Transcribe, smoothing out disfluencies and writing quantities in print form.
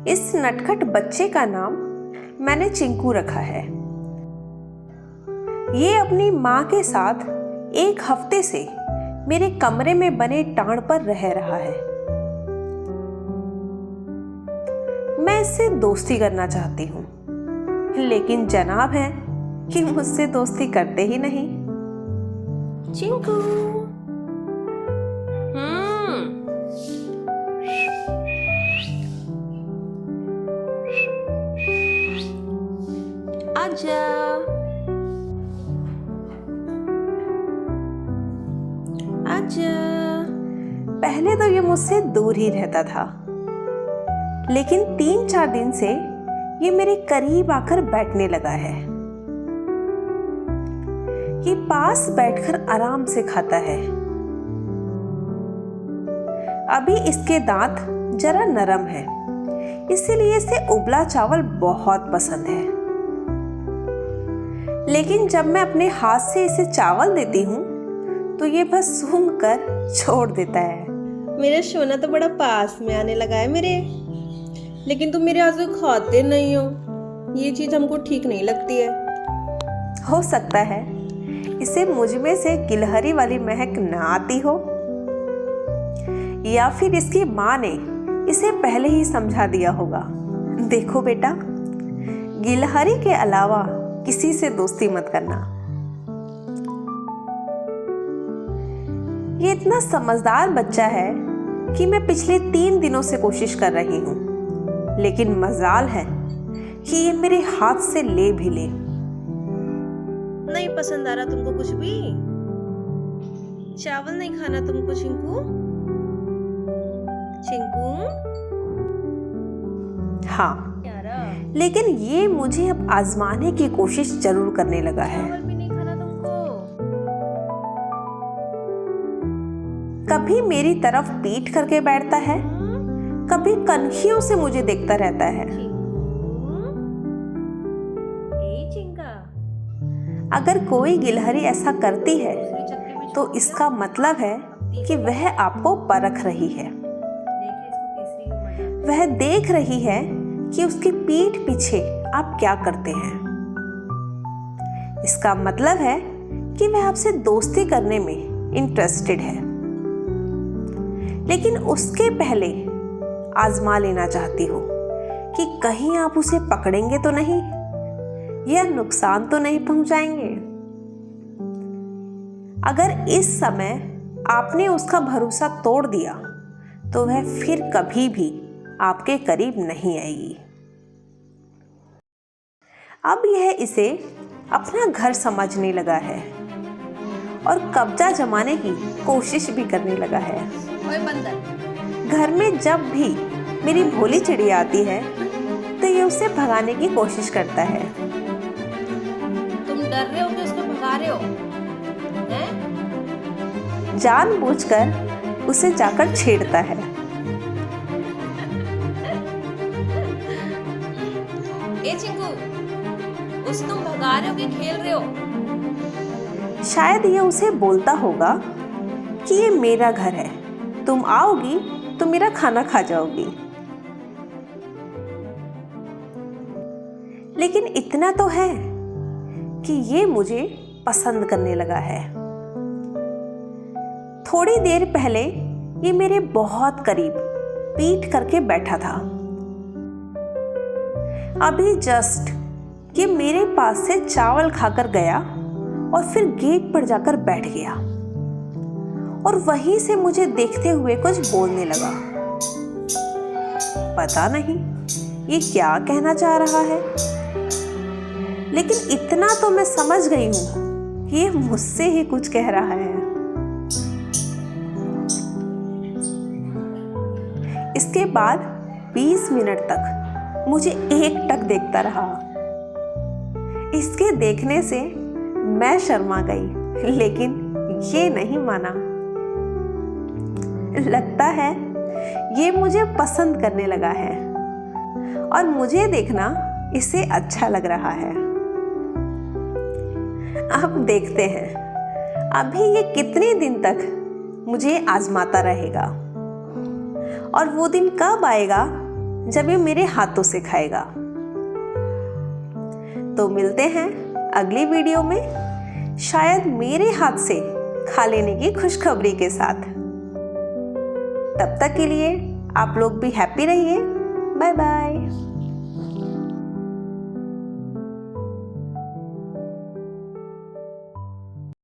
इस नटखट बच्चे का नाम मैंने चिंकू रखा है। ये अपनी माँ के साथ 1 हफ्ते से मेरे कमरे में बने टांड पर रह रहा है। मैं इससे दोस्ती करना चाहती हूँ, लेकिन जनाब है कि मुझसे दोस्ती करते ही नहीं। चिंकू, आजा। आजा। पहले तो ये मुझसे दूर ही रहता था, लेकिन 3-4 दिन से ये मेरे करीब आकर बैठने लगा है। ये पास बैठकर आराम से खाता है। अभी इसके दांत जरा नरम है, इसीलिए इसे उबला चावल बहुत पसंद है। लेकिन जब मैं अपने हाथ से इसे चावल देती हूँ तो ये बस सूंघ कर छोड़ देता है। मेरा सोना तो बड़ा पास में आने लगा है मेरे, लेकिन तुम मेरे हाथ से खाते नहीं हो। ये चीज हमको ठीक नहीं लगती है। हो सकता है इसे मुझ में से गिलहरी वाली महक न आती हो, या फिर इसकी माँ ने इसे पहले ही समझा दिया होगा। देखो बेटा, गिलहरी के अलावा किसी से दोस्ती मत करना। ये इतना समझदार बच्चा है कि मैं पिछले 3 दिनों से कोशिश कर रही हूँ, लेकिन मजाल है कि ये मेरे हाथ से ले भी ले। नहीं पसंद आ रहा तुमको कुछ भी? चावल नहीं खाना तुमको चिंकू? चिंकू? हाँ, लेकिन ये मुझे अब आजमाने की कोशिश जरूर करने लगा है। चावल भी नहीं खाना तुमको? कभी मेरी तरफ पीठ करके बैठता है, कभी कन्खियों से मुझे देखता रहता है। चिंका, अगर कोई गिलहरी ऐसा करती है तो इसका मतलब है कि वह आपको परख रही है। वह देख रही है कि उसकी पीठ पीछे आप क्या करते हैं। इसका मतलब है कि वह आपसे दोस्ती करने में इंटरेस्टेड है, लेकिन उसके पहले आजमा लेना चाहती हो कि कहीं आप उसे पकड़ेंगे तो नहीं या नुकसान तो नहीं पहुंचाएंगे। अगर इस समय आपने उसका भरोसा तोड़ दिया तो वह फिर कभी भी आपके करीब नहीं आएगी। अब यह इसे अपना घर समझने लगा है और कब्जा जमाने की कोशिश भी करने लगा है। ओए बंदर, घर में जब भी मेरी भोली चिड़िया आती है तो ये उसे भगाने की कोशिश करता है। तुम डर रहे हो कि उसको भगा रहे हो? हैं? जानबूझकर उसे जाकर छेड़ता है। ए चिंकू, उसे तुम भगा रहे हो कि खेल रहे हो? शायद ये उसे बोलता होगा कि ये मेरा घर है, तुम आओगी तो मेरा खाना खा जाओगी। लेकिन इतना तो है कि ये मुझे पसंद करने लगा है। थोड़ी देर पहले ये मेरे बहुत करीब पीठ करके बैठा था। अभी जस्ट ये मेरे पास से चावल खाकर गया और फिर गेट पर जाकर बैठ गया और वहीं से मुझे देखते हुए कुछ बोलने लगा। पता नहीं ये क्या कहना चाह रहा है, लेकिन इतना तो मैं समझ गई हूं कि ये मुझसे ही कुछ कह रहा है। इसके बाद 20 मिनट तक मुझे एकटक देखता रहा। इसके देखने से मैं शर्मा गई, लेकिन ये नहीं माना। लगता है ये मुझे पसंद करने लगा है और मुझे देखना इसे अच्छा लग रहा है। अब देखते हैं अभी ये कितने दिन तक मुझे आजमाता रहेगा और वो दिन कब आएगा जब ये मेरे हाथों से खाएगा। तो मिलते हैं अगली वीडियो में, शायद मेरे हाथ से खा लेने की खुशखबरी के साथ। तब तक के लिए आप लोग भी हैप्पी रहिए। Bye bye.